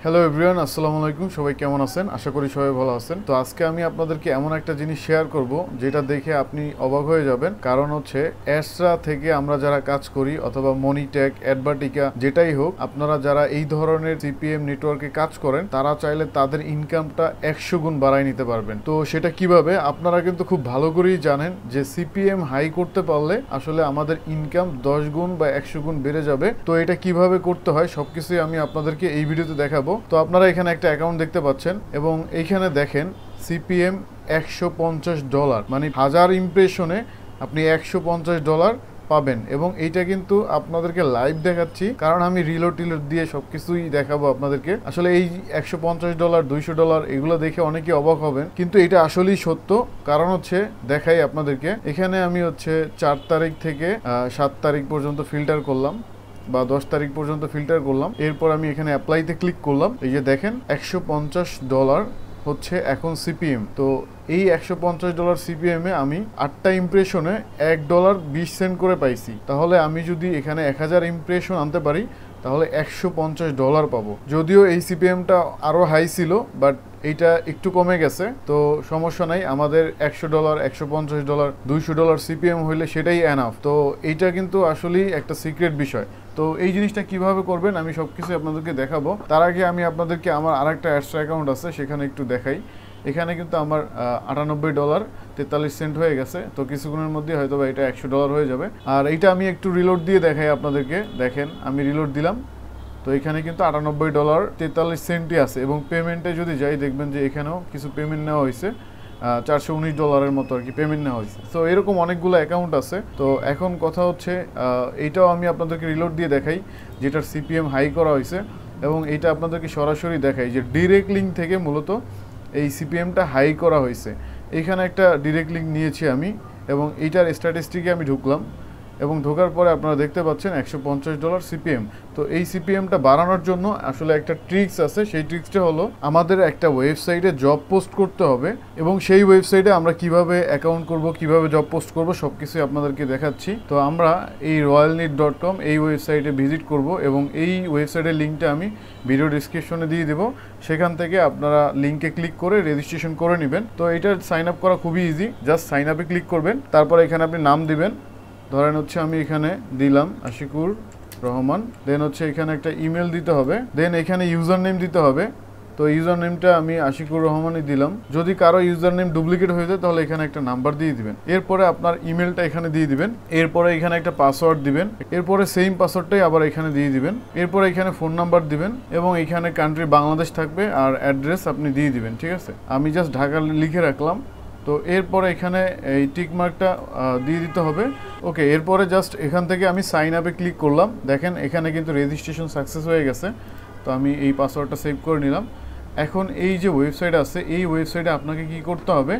Hello everyone, আসসালামু আলাইকুম। সবাই কেমন আছেন? আশা করি সবাই ভালো আছেন। তো আজকে আমি আপনাদেরকে এমন একটা জিনিস শেয়ার করব যেটা দেখে আপনি অবাক হয়ে যাবেন। কারণ হচ্ছে অ্যাডসরা থেকে আমরা যারা কাজ করি অথবা মনিটেক, অ্যাডভার্টিকা যেটাই হোক, আপনারা যারা এই ধরনের সিপিএম নেটওয়ার্কে কাজ করেন তারা চাইলে তাদের ইনকামটা 100 গুণ বাড়ায় নিতে পারবেন। তো সেটা কিভাবে? আপনারা কিন্তু খুব ভালো করেই জানেন যে সিপিএম হাই করতে পারলে আসলে আমাদের ইনকাম 10 গুণ বা 100 গুণ বেড়ে যাবে। তো এটা কিভাবে করতে হয় সবকিছুই আমি আপনাদেরকে এই ভিডিওতে দেখাবো। তো আপনারা এখানে একটা অ্যাকাউন্ট দেখতে পাচ্ছেন এবং এইখানে দেখেন সিপিএম $150, মানে 1000 ইমপ্রেশনে আপনি $150 পাবেন। এবং এইটা কিন্তু আপনাদেরকে লাইভ দেখাচ্ছি, কারণ আমি রিলোড টিলোড দিয়ে সবকিছুই দেখাবো আপনাদেরকে। আসলে এই $150, $200 এগুলো দেখে অনেকে অবাক হবেন, কিন্তু এটা আসলেই সত্য। কারণ হচ্ছে দেখাই আপনাদেরকে। এখানে আমি হচ্ছে 4 তারিখ থেকে 7 তারিখ পর্যন্ত ফিল্টার করলাম বা 10 তারিখ পর্যন্ত ফিল্টার করলাম। এরপর আমি এখানে অ্যাপ্লাইতে ক্লিক করলাম। এই যে দেখেন $150 হচ্ছে এখন সিপিএম। তো এই $150 সিপিএম এ আমি 8টা ইমপ্রেশনে $1.20 করে পাইছি। তাহলে আমি যদি এখানে 1000 ইমপ্রেশন আনতে পারি তাহলে $150 পাবো। যদিও এই সিপিএমটা আরো হাই ছিল, বাট এইটা একটু কমে গেছে। তো সমস্যা নাই, আমাদের $100, $150, $200 সিপিএম হইলে সেটাই এনাফ। তো এইটা কিন্তু আসলেই একটা সিক্রেট বিষয়। তো এই জিনিসটা কিভাবে করবেন আমি সবকিছু আপনাদেরকে দেখাবো। তার আগে আমি আপনাদেরকে আমার আরেকটা অ্যাডস্ট্রা অ্যাকাউন্ট আছে, সেখানে একটু দেখাই। এখানে কিন্তু আমার $98.43 হয়ে গেছে। তো কিছুক্ষণের মধ্যে হয়তো বা এটা $100 হয়ে যাবে। আর এইটা আমি একটু রিলোড দিয়ে দেখাই আপনাদেরকে। দেখেন আমি রিলোড দিলাম, তো এখানে কিন্তু $98.43 আছে। এবং পেমেন্টে যদি যাই দেখবেন যে এখানেও কিছু পেমেন্ট নেওয়া হয়েছে, $419 মতো আর কি পেমেন্ট নেওয়া হয়েছে। তো এরকম অনেকগুলো অ্যাকাউন্ট আছে। তো এখন কথা হচ্ছে এইটাও আমি আপনাদেরকে রিলোড দিয়ে দেখাই যেটার সিপিএম হাই করা হয়েছে। এবং এইটা আপনাদেরকে সরাসরি দেখাই যে ডিরেক্ট লিঙ্ক থেকে মূলত এই সিপিএমটা হাই করা হয়েছে। এইখানে একটা ডিরেক্ট লিঙ্ক নিয়েছি আমি এবং এইটার স্ট্যাটিস্টিকে আমি ঢুকলাম এবং ঢোকার পরে আপনারা দেখতে পাচ্ছেন $150 সিপিএম। তো এই সিপিএমটা বাড়ানোর জন্য আসলে একটা ট্রিক্স আছে। সেই ট্রিক্সটা হলো আমাদের একটা ওয়েবসাইটে জব পোস্ট করতে হবে এবং সেই ওয়েবসাইটে আমরা কিভাবে অ্যাকাউন্ট করব, কিভাবে জব পোস্ট করব সবকিছু আপনাদেরকে দেখাচ্ছি। তো আমরা এই royalneet.com এই ওয়েবসাইটে ভিজিট করব এবং এই ওয়েবসাইটের লিঙ্কটা আমি ভিডিও ডিসক্রিপশনে দিয়ে দেবো। সেখান থেকে আপনারা লিঙ্কে ক্লিক করে রেজিস্ট্রেশন করে নেবেন। তো এটা সাইন আপ করা খুবই ইজি। জাস্ট সাইন আপে ক্লিক করবেন, তারপরে এখানে আপনি নাম দিবেন। ধরেন হচ্ছে আমি এখানে দিলাম আশিকুর রহমান। দেন হচ্ছে এখানে একটা ইমেল দিতে হবে। দেন এখানে ইউজার নেম দিতে হবে। তো ইউজার নেমটা আমি আশিকুর রহমানই দিলাম। যদি কারো ইউজার নেম ডুপ্লিকেট হয়ে যায় তাহলে এখানে একটা নাম্বার দিয়ে দিবেন। এরপরে আপনার ইমেলটা এখানে দিয়ে দিবেন। এরপরে এখানে একটা পাসওয়ার্ড দিবেন। এরপরে সেম পাসওয়ার্ডটাই আবার এখানে দিয়ে দিবেন। এরপরে এখানে ফোন নাম্বার দিবেন এবং এখানে কান্ট্রি বাংলাদেশ থাকবে আর অ্যাড্রেস আপনি দিয়ে দিবেন। ঠিক আছে, আমি জাস্ট ঢাকা লিখে রাখলাম। তো এরপরে এখানে এই টিক মার্কটা দিয়ে দিতে হবে। ওকে, এরপরে জাস্ট এখান থেকে আমি সাইন আপে ক্লিক করলাম। দেখেন এখানে কিন্তু রেজিস্ট্রেশন সাকসেস হয়ে গেছে। তো আমি এই পাসওয়ার্ডটা সেভ করে নিলাম। এখন এই যে ওয়েবসাইট আছে এই ওয়েবসাইটে আপনাকে কি করতে হবে,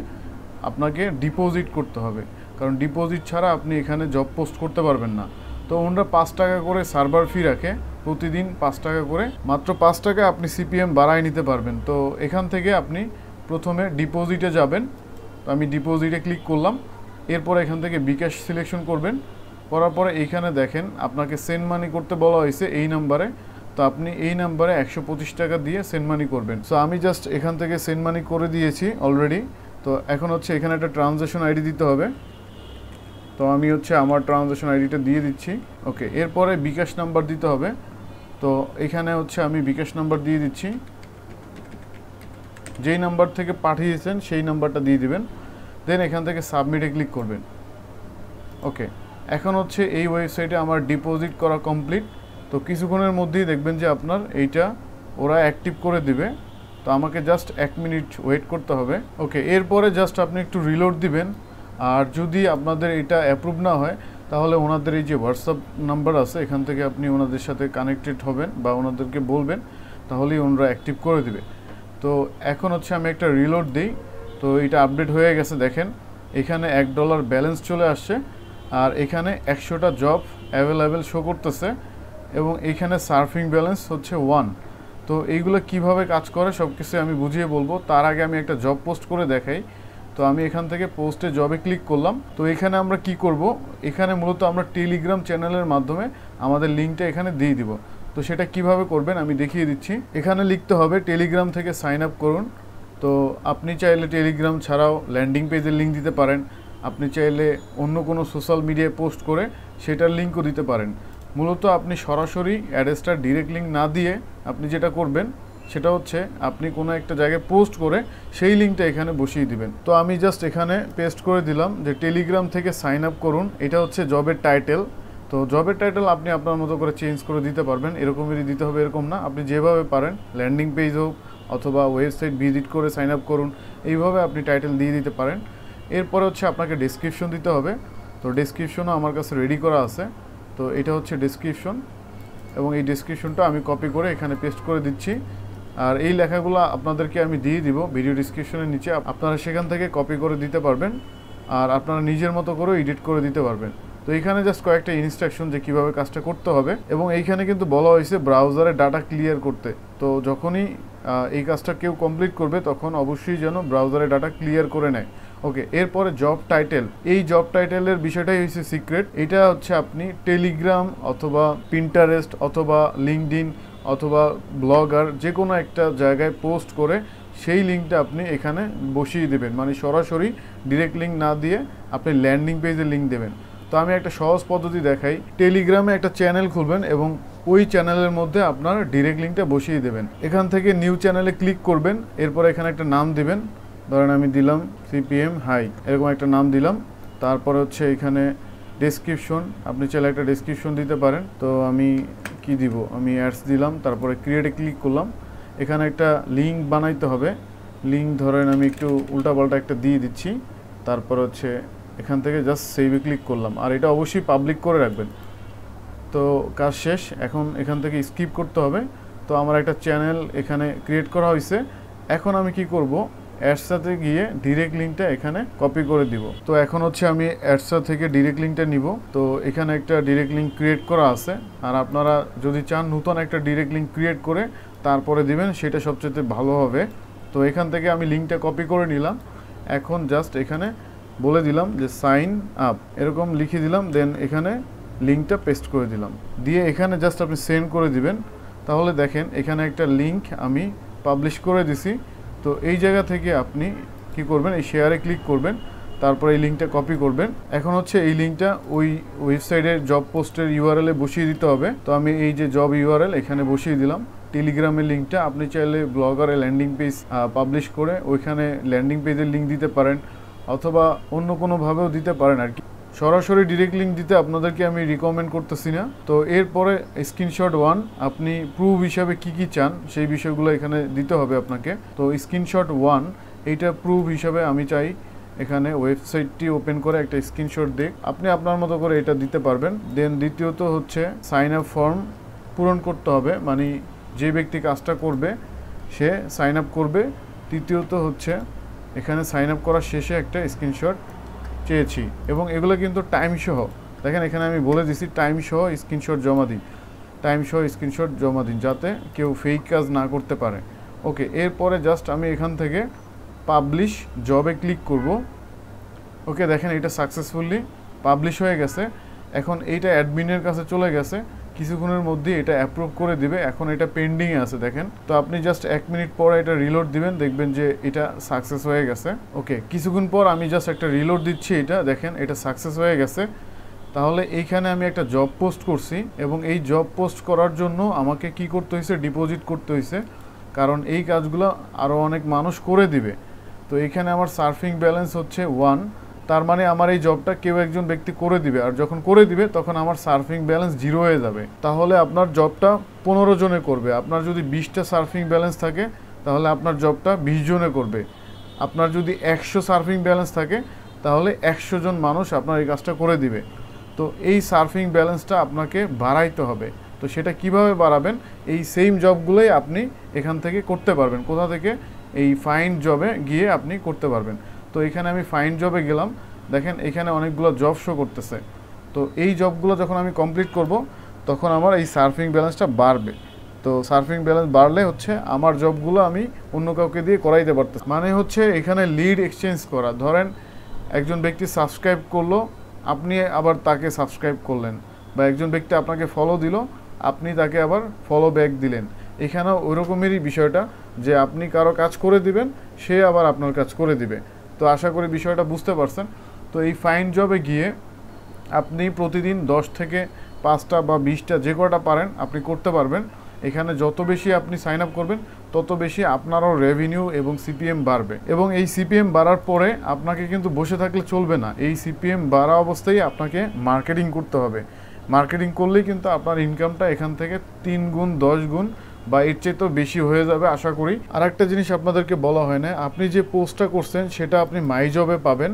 আপনাকে ডিপোজিট করতে হবে। কারণ ডিপোজিট ছাড়া আপনি এখানে জব পোস্ট করতে পারবেন না। তো ওনারা 5 টাকা করে সার্ভার ফি রাখে, প্রতিদিন 5 টাকা করে। মাত্র 5 টাকা আপনি সিপিএম বাড়ায় নিতে পারবেন। তো এখান থেকে আপনি প্রথমে ডিপোজিটে যাবেন। তো আমি ডিপোজিটে ক্লিক করলাম। এরপর এখান থেকে বিকাশ সিলেকশন করবেন। করার পরে এইখানে দেখেন আপনাকে সেন্ড মানি করতে বলা হয়েছে এই নাম্বারে। তো আপনি এই নাম্বারে 125 টাকা দিয়ে সেন্ড মানি করবেন। সো আমি জাস্ট এখান থেকে সেন্ড মানি করে দিয়েছি অলরেডি। তো এখন হচ্ছে এখানে একটা ট্রানজ্যাকশন আইডি দিতে হবে। তো আমি হচ্ছে আমার ট্রানজ্যাকশন আইডিটা দিয়ে দিচ্ছি। ওকে, এরপরে বিকাশ নাম্বার দিতে হবে। তো এখানে হচ্ছে আমি বিকাশ নাম্বার দিয়ে দিচ্ছি। যেই নাম্বার থেকে পাঠিয়েছেন সেই নাম্বারটা দিয়ে দিবেন। দেন এখান থেকে সাবমিটে ক্লিক করবেন। ওকে, এখন হচ্ছে এই ওয়েবসাইটে আমার ডিপোজিট করা কমপ্লিট। তো কিছুক্ষণের মধ্যেই দেখবেন যে আপনার এইটা ওরা অ্যাক্টিভ করে দিবে। তো আমাকে জাস্ট 1 মিনিট ওয়েট করতে হবে। ওকে, এরপরে জাস্ট আপনি একটু রিলোড দিবেন। আর যদি আপনাদের এটা অ্যাপ্রুভ না হয় তাহলে ওনাদের এই যে হোয়াটসঅ্যাপ নাম্বার আছে এখান থেকে আপনি ওনাদের সাথে কানেক্টেড হবেন বা ওনাদেরকে বলবেন, তাহলেই ওনারা অ্যাক্টিভ করে দিবে। তো এখন হচ্ছে আমি একটা রিলোড দিই। তো এটা আপডেট হয়ে গেছে। দেখেন এখানে $1 ব্যালেন্স চলে আসছে আর এখানে 100টা জব অ্যাভেলেবেল শো করতেছে এবং এখানে সার্ফিং ব্যালেন্স হচ্ছে 1। তো এইগুলো কিভাবে কাজ করে সব কিছু আমি বুঝিয়ে বলবো। তার আগে আমি একটা জব পোস্ট করে দেখাই। তো আমি এখান থেকে পোস্টে জবে ক্লিক করলাম। তো এখানে আমরা কি করব, এখানে মূলত আমরা টেলিগ্রাম চ্যানেলের মাধ্যমে আমাদের লিঙ্কটা এখানে দিয়ে দিব। তো সেটা কিভাবে করবেন আমি দেখিয়ে দিচ্ছি। এখানে লিখতে হবে টেলিগ্রাম থেকে সাইন আপ করুন। তো আপনি চাইলে টেলিগ্রাম ছাড়াও ল্যান্ডিং পেজের লিঙ্ক দিতে পারেন, আপনি চাইলে অন্য কোনো সোশ্যাল মিডিয়ায় পোস্ট করে সেটার লিঙ্কও দিতে পারেন। মূলত আপনি সরাসরি অ্যাড্রেসটার ডিরেক্ট লিঙ্ক না দিয়ে আপনি যেটা করবেন সেটা হচ্ছে আপনি কোনো একটা জায়গায় পোস্ট করে সেই লিঙ্কটা এখানে বসিয়ে দিবেন। তো আমি জাস্ট এখানে পেস্ট করে দিলাম যে টেলিগ্রাম থেকে সাইন আপ করুন, এটা হচ্ছে জবের টাইটেল। তো জবের টাইটেল আপনি আপনার মতো করে চেঞ্জ করে দিতে পারবেন, এরকমই দিতে হবে এরকম না, আপনি যেভাবে পারেন, ল্যান্ডিং পেজ হোক অথবা ওয়েবসাইট ভিজিট করে সাইন আপ করুন, এইভাবে আপনি টাইটেল দিয়ে দিতে পারেন। এরপরে হচ্ছে আপনাকে ডেসক্রিপশন দিতে হবে। তো ডেসক্রিপশনও আমার কাছে রেডি করা আছে। তো এটা হচ্ছে ডেসক্রিপশন এবং এই ডেসক্রিপশনটা আমি কপি করে এখানে পেস্ট করে দিচ্ছি। আর এই লেখাগুলো আপনাদেরকে আমি দিয়ে দিব ভিডিও ডিসক্রিপশনের নিচে, আপনারা সেখান থেকে কপি করে দিতে পারবেন আর আপনারা নিজের মতো করে এডিট করে দিতে পারবেন। তো এইখানে জাস্ট কয়েকটা ইনস্ট্রাকশন যে কীভাবে কাজটা করতে হবে, এবং এইখানে কিন্তু বলা হয়েছে ব্রাউজারে ডাটা ক্লিয়ার করতে। তো যখনই এই কাজটা কেউ কমপ্লিট করবে তখন অবশ্যই যেন ব্রাউজারে ডাটা ক্লিয়ার করে নেয়। ওকে, এরপরে জব টাইটেল, এই জব টাইটেলের বিষয়টাই হচ্ছে সিক্রেট। এটা হচ্ছে আপনি টেলিগ্রাম অথবা পিন্টারেস্ট অথবা লিঙ্কডইন অথবা ব্লগার যে কোনো একটা জায়গায় পোস্ট করে সেই লিঙ্কটা আপনি এখানে বসিয়ে দেবেন, মানে সরাসরি ডিরেক্ট লিঙ্ক না দিয়ে আপনি ল্যান্ডিং পেজে লিঙ্ক দেবেন। তো আমি একটা সহজ পদ্ধতি দেখাই। টেলিগ্রামে একটা চ্যানেল খুলবেন এবং ওই চ্যানেলের মধ্যে আপনার ডিরেক্ট লিঙ্কটা বসিয়ে দেবেন। এখান থেকে নিউ চ্যানেলে ক্লিক করবেন, এরপর এখানে একটা নাম দিবেন, ধরেন আমি দিলাম সিপিএম হাই, এরকম একটা নাম দিলাম। তারপর হচ্ছে এখানে ডেসক্রিপশন, আপনি চাইলে একটা ডেসক্রিপশন দিতে পারেন। তো আমি কি দিব, আমি অ্যাডস দিলাম, তারপরে ক্রিয়েটে ক্লিক করলাম। এখানে একটা লিঙ্ক বানাইতে হবে, লিঙ্ক ধরেন আমি একটু উল্টাপাল্টা একটা দিয়ে দিচ্ছি। তারপর হচ্ছে এখান থেকে জাস্ট সেভে ক্লিক করলাম, আর এটা অবশ্যই পাবলিক করে রাখবেন। তো কাজ শেষ, এখন এখান থেকে স্কিপ করতে হবে। তো আমার একটা চ্যানেল এখানে ক্রিয়েট করা হয়েছে। এখন আমি কি করব, অ্যাডসা গিয়ে ডিরেক্ট লিঙ্কটা এখানে কপি করে দিব। তো এখন হচ্ছে আমি অ্যাডসা থেকে ডিরেক্ট লিঙ্কটা নিব। তো এখানে একটা ডিরেক্ট লিঙ্ক ক্রিয়েট করা আছে, আর আপনারা যদি চান নতুন একটা ডিরেক্ট লিঙ্ক ক্রিয়েট করে তারপরে দিবেন, সেটা সবচেয়ে ভালো হবে। তো এখান থেকে আমি লিঙ্কটা কপি করে নিলাম। এখন জাস্ট এখানে বলে দিলাম যে সাইন আপ, এরকম লিখে দিলাম, দেন এখানে লিঙ্কটা পেস্ট করে দিলাম, দিয়ে এখানে জাস্ট আপনি সেন্ড করে দিবেন। তাহলে দেখেন এখানে একটা লিঙ্ক আমি পাবলিশ করে দিছি। তো এই জায়গা থেকে আপনি কি করবেন, এই শেয়ারে ক্লিক করবেন, তারপর এই লিঙ্কটা কপি করবেন। এখন হচ্ছে এই লিঙ্কটা ওই ওয়েবসাইটের জব পোস্টের ইউআরএল এ বসিয়ে দিতে হবে। তো আমি এই যে জব ইউআরএল এখানে বসিয়ে দিলাম। টেলিগ্রামের লিঙ্কটা আপনি চাইলে ব্লগারে ল্যান্ডিং পেজ পাবলিশ করে ওইখানে ল্যান্ডিং পেজের লিঙ্ক দিতে পারেন, অথবা অন্য কোনোভাবেও দিতে পারেন আর কি। সরাসরি ডিরেক্ট লিঙ্ক দিতে আপনাদেরকে আমি রিকমেন্ড করতেছি না। তো এরপরে স্ক্রিনশট 1, আপনি প্রুফ হিসাবে কি কি চান সেই বিষয়গুলো এখানে দিতে হবে আপনাকে। তো স্ক্রিনশট 1 এইটা প্রুফ হিসাবে আমি চাই এখানে ওয়েবসাইটটি ওপেন করে একটা স্ক্রিনশট দিক, আপনি আপনার মতো করে এটা দিতে পারবেন। দেন দ্বিতীয়ত হচ্ছে সাইন আপ ফর্ম পূরণ করতে হবে, মানে যে ব্যক্তি কাজটা করবে সে সাইন আপ করবে। তৃতীয়ত হচ্ছে এখানে সাইন আপ করার শেষে একটা স্ক্রিনশট চেয়েছি, এবং এগুলো কিন্তু টাইম সহ, দেখেন এখানে আমি বলে দিছি টাইম সহ স্ক্রিনশট জমা দিন, টাইম সহ স্ক্রিনশট জমা দিন, যাতে কেউ ফেক কাজ না করতে পারে। ওকে, এরপরে জাস্ট আমি এখান থেকে পাবলিশ জবে ক্লিক করব। ওকে, দেখেন এটা সাকসেসফুলি পাবলিশ হয়ে গেছে। এখন এইটা অ্যাডমিনের কাছে চলে গেছে, কিছুক্ষণের মধ্যে এটা অ্যাপ্রুভ করে দিবে। এখন এটা পেন্ডিংয়ে আছে দেখেন। তো আপনি জাস্ট 1 মিনিট পরে এটা রিলোড দিবেন, দেখবেন যে এটা সাকসেস হয়ে গেছে। ওকে, কিছুক্ষণ পর আমি জাস্ট একটা রিলোড দিচ্ছি, এটা দেখেন এটা সাকসেস হয়ে গেছে। তাহলে এইখানে আমি একটা জব পোস্ট করছি, এবং এই জব পোস্ট করার জন্য আমাকে কি করতে হয়েছে, ডিপোজিট করতে হয়েছে, কারণ এই কাজগুলো আরও অনেক মানুষ করে দিবে। তো এখানে আমার সার্ফিং ব্যালেন্স হচ্ছে 1, তার মানে আমার এই জবটা কেউ একজন ব্যক্তি করে দিবে, আর যখন করে দিবে তখন আমার সার্ফিং ব্যালেন্স 0 হয়ে যাবে। তাহলে আপনার জবটা 15 জনে করবে। আপনার যদি 20টা সার্ফিং ব্যালেন্স থাকে তাহলে আপনার জবটা 20 জনে করবে। আপনার যদি 100 সার্ফিং ব্যালেন্স থাকে তাহলে 100 জন মানুষ আপনার এই কাজটা করে দিবে। তো এই সার্ফিং ব্যালেন্সটা আপনাকে বাড়াইতে হবে। তো সেটা কিভাবে বাড়াবেন, এই সেম জবগুলোই আপনি এখান থেকে করতে পারবেন। কোথা থেকে, এই ফাইন্ড জবে গিয়ে আপনি করতে পারবেন। তো এখানে আমি ফাইন্ড জবে গেলাম, দেখেন এখানে অনেকগুলো জব শো করতেছে। তো এই জবগুলো যখন আমি কমপ্লিট করব তখন আমার এই সার্ফিং ব্যালেন্সটা বাড়বে। তো সার্ফিং ব্যালেন্স বাড়লে হচ্ছে আমার জবগুলো আমি অন্য কাউকে দিয়ে করাইতে পারতেছি। মানে হচ্ছে এখানে লিড এক্সচেঞ্জ করা। ধরেন একজন ব্যক্তি সাবস্ক্রাইব করলো, আপনি আবার তাকে সাবস্ক্রাইব করলেন, বা একজন ব্যক্তি আপনাকে ফলো দিল, আপনি তাকে আবার ফলো ব্যাক দিলেন। এখানেও ওইরকমেরই বিষয়টা, যে আপনি কারো কাজ করে দিবেন, সে আবার আপনার কাজ করে দিবে। তো আশা করি বিষয়টা বুঝতে পারছেন। তো এই ফাইন্ড জবে গিয়ে আপনি প্রতিদিন 10 থেকে 5টা বা 20টা যে কটা পারেন আপনি করতে পারবেন। এখানে যত বেশি আপনি সাইন আপ করবেন তত বেশি আপনারও রেভিনিউ এবং সিপিএম বাড়বে। এবং এই সিপিএম বাড়ার পরে আপনাকে কিন্তু বসে থাকলে চলবে না, এই সিপিএম বাড়া অবস্থায় আপনাকে মার্কেটিং করতে হবে। মার্কেটিং করলেই কিন্তু আপনার ইনকামটা এখান থেকে 3 গুণ 10 গুণ বা এর চেয়ে বেশি হয়ে যাবে আশা করি। আর একটা জিনিস আপনাদেরকে বলা হয় না, আপনি যে পোস্টটা করছেন সেটা আপনি মাই জবে পাবেন,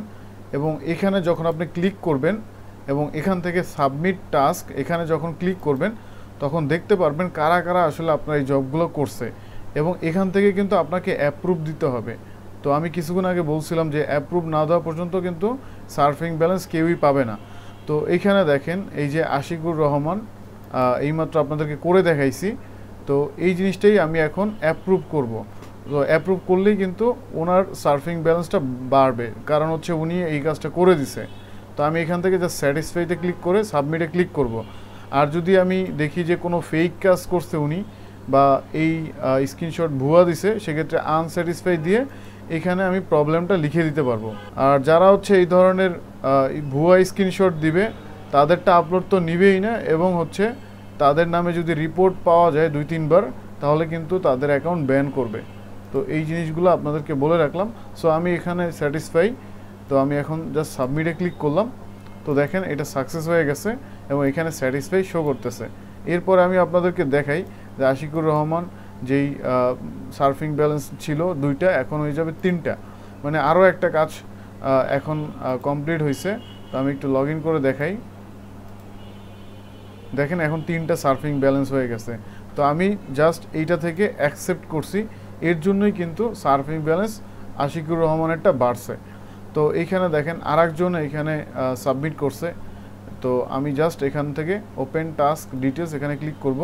এবং এখানে যখন আপনি ক্লিক করবেন এবং এখান থেকে সাবমিট টাস্ক এখানে যখন ক্লিক করবেন তখন দেখতে পারবেন কারা কারা আসলে আপনার এই জবগুলো করছে, এবং এখান থেকে কিন্তু আপনাকে অ্যাপ্রুভ দিতে হবে। তো আমি কিছুক্ষণ আগে বলছিলাম যে অ্যাপ্রুভ না দেওয়া পর্যন্ত কিন্তু সার্ফিং ব্যালেন্স কেউই পাবে না। তো এইখানে দেখেন এই যে আশিকুর রহমান এইমাত্র আপনাদেরকে করে দেখাইছি। তো এই জিনিসটাই আমি এখন অ্যাপ্রুভ করব। তো অ্যাপ্রুভ করলেই কিন্তু ওনার সার্ফিং ব্যালেন্সটা বাড়বে, কারণ হচ্ছে উনি এই কাজটা করে দিছে। তো আমি এখান থেকে জাস্ট স্যাটিসফাইতে ক্লিক করে সাবমিটে ক্লিক করব। আর যদি আমি দেখি যে কোনো ফেক কাজ করছে উনি বা এই স্ক্রিনশট ভুয়া দিছে, সেক্ষেত্রে আনস্যাটিসফাই দিয়ে এখানে আমি প্রবলেমটা লিখে দিতে পারবো। আর যারা হচ্ছে এই ধরনের ভুয়া স্ক্রিনশট দিবে তাদেরটা আপলোড তো নিবেই না, এবং হচ্ছে তাদের নামে যদি রিপোর্ট পাওয়া যায় 2-3 বার তাহলে কিন্তু তাদের অ্যাকাউন্ট ব্যান করবে। তো এই জিনিসগুলো আপনাদেরকে বলে রাখলাম। সো আমি এখানে স্যাটিসফাই, তো আমি এখন জাস্ট সাবমিটে ক্লিক করলাম। তো দেখেন এটা সাকসেস হয়ে গেছে এবং এখানে স্যাটিসফাই শো করতেছে। এরপর আমি আপনাদেরকে দেখাই যে আশিকুর রহমান যেই সার্ফিং ব্যালেন্স ছিল 2টা এখন হয়ে যাবে 3টা, মানে আরও একটা কাজ এখন কমপ্লিট হয়েছে। তো আমি একটু লগ ইন করে দেখাই। দেখেন এখন 3টা সার্ফিং ব্যালেন্স হয়ে গেছে। তো আমি জাস্ট এইটা থেকে অ্যাকসেপ্ট করছি, এর জন্যই কিন্তু সার্ফিং ব্যালেন্স আশিকুর রহমানেরটা বাড়ছে। তো এইখানে দেখেন আরেকজন এখানে সাবমিট করছে। তো আমি জাস্ট এখান থেকে ওপেন টাস্ক ডিটেলস এখানে ক্লিক করব।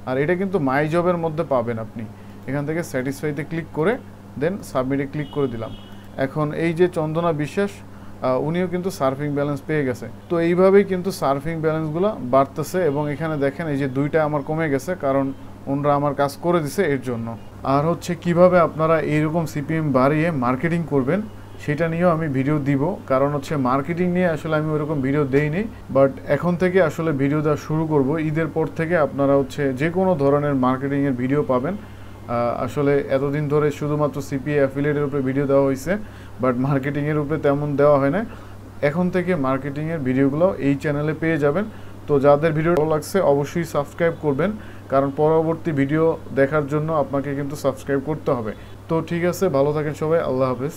আর এটা কিন্তু মাই জবের মধ্যে পাবেন আপনি। এখান থেকে স্যাটিসফাইতে ক্লিক করে দেন সাবমিটে ক্লিক করে দিলাম। এখন এই যে চন্দনা বিশ্বাস উনিও কিন্তু সার্ফিং ব্যালেন্স পেয়ে গেছে। তো এইভাবেই কিন্তু সার্ফিং ব্যালেন্সগুলো বাড়তেছে, এবং এখানে দেখেন এই যে 2টা আমার কমে গেছে, কারণ ওনারা আমার কাজ করে দিছে এর জন্য। আর হচ্ছে কিভাবে আপনারা এইরকম সিপিএম বাড়িয়ে মার্কেটিং করবেন সেটা নিয়েও আমি ভিডিও দিব, কারণ হচ্ছে মার্কেটিং নিয়ে আসলে আমি ওইরকম ভিডিও দেইনি, বাট এখন থেকে আসলে ভিডিও দেওয়া শুরু করব। ঈদের পর থেকে আপনারা হচ্ছে যে কোনো ধরনের মার্কেটিংয়ের ভিডিও পাবেন। আসলে এতদিন ধরে শুধুমাত্র সিপিএ অ্যাফিলিয়েটের উপরে ভিডিও দেওয়া হয়েছে, বাট মার্কেটিংয়ের উপরে তেমন দেওয়া হয় না। এখন থেকে মার্কেটিংয়ের ভিডিওগুলো এই চ্যানেলে পেয়ে যাবেন। তো যাদের ভিডিও ভালো লাগছে অবশ্যই সাবস্ক্রাইব করবেন, কারণ পরবর্তী ভিডিও দেখার জন্য আপনাকে কিন্তু সাবস্ক্রাইব করতে হবে। তো ঠিক আছে, ভালো থাকেন সবাই, আল্লাহ হাফেজ।